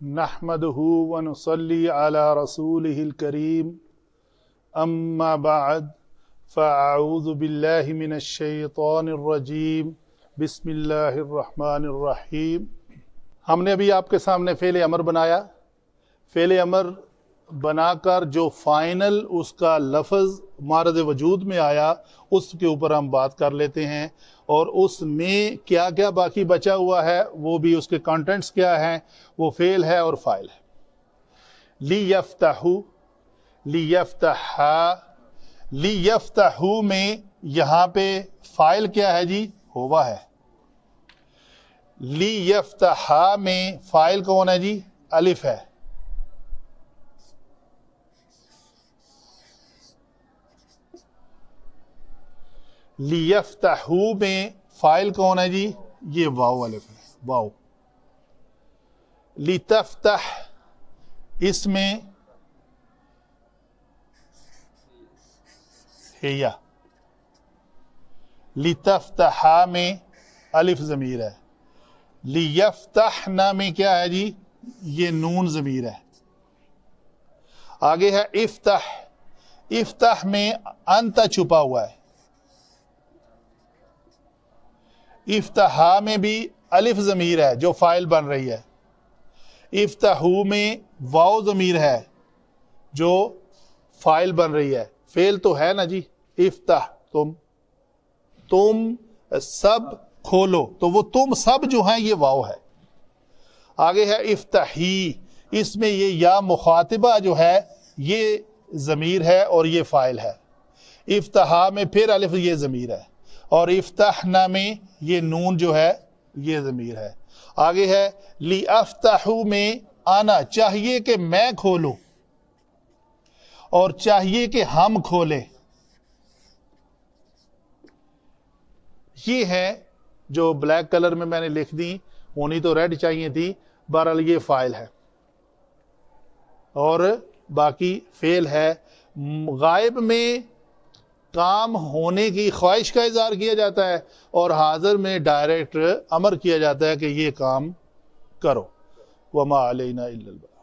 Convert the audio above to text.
नहमदुहु व नुसल्ली अला रसूलिहिल करीम अम्मा बअद फ़अऊज़ु बिल्लाहि मिनश शैतानिर रजीम बिस्मिल्लाहिर रहमानिर रहीम। हमने अभी आपके सामने फ़ेल अमर बनाया। फ़ेल अमर बनाकर जो फाइनल उसका लफ्ज़ मारद वजूद में आया उसके ऊपर हम बात कर लेते हैं, और उसमें क्या क्या बाकी बचा हुआ है वो भी, उसके कंटेंट्स क्या हैं, वो फ़ेल है और फ़ाइल है। लियफ्तहू, लियफ्तहा, लियफ्तहू में यहाँ पे फ़ाइल क्या है जी? होवा है। लियफ्तहा में फ़ाइल कौन है जी? अलिफ है। लियफ्तहू में फ़ाइल कौन है जी? ये वाव अलिफ है, वाव। लितफ्तह, इसमें हिया। लितफ्तहा में अलिफ ज़मीर है। लियफ्तहना में क्या है जी? ये नून ज़मीर है। आगे है इफ्तह, इफ्तह में अंत छुपा हुआ है। इफ्तहा में भी अलिफ ज़मीर है जो फ़ाइल बन रही है। इफ्तहू में वाव ज़मीर है जो फ़ाइल बन रही है। फ़ेल तो है ना जी? इफ्तह, तुम सब खोलो, तो वो तुम सब जो हैं ये वाव है। आगे है इफ्तही, इसमें ये या मुखातिबा जो है ये ज़मीर है और ये फ़ाइल है। इफ्तहा में फिर अलिफ ये ज़मीर है, और इफ्तहना में ये नून जो है ये ज़मीर है। आगे है ली अफ्तहू में आना, चाहिए कि मैं खोलूं और चाहिए कि हम खोलें। ये है जो ब्लैक कलर में मैंने लिख दी, होनी तो रेड चाहिए थी, बहरहाल ये फ़ाइल है और बाकी फ़ेल है। गायब में काम होने की ख्वाहिश का इज़हार किया जाता है और हाज़िर में डायरेक्ट अमर किया जाता है कि ये काम करो। वमा अलैना इल्लल बलाग।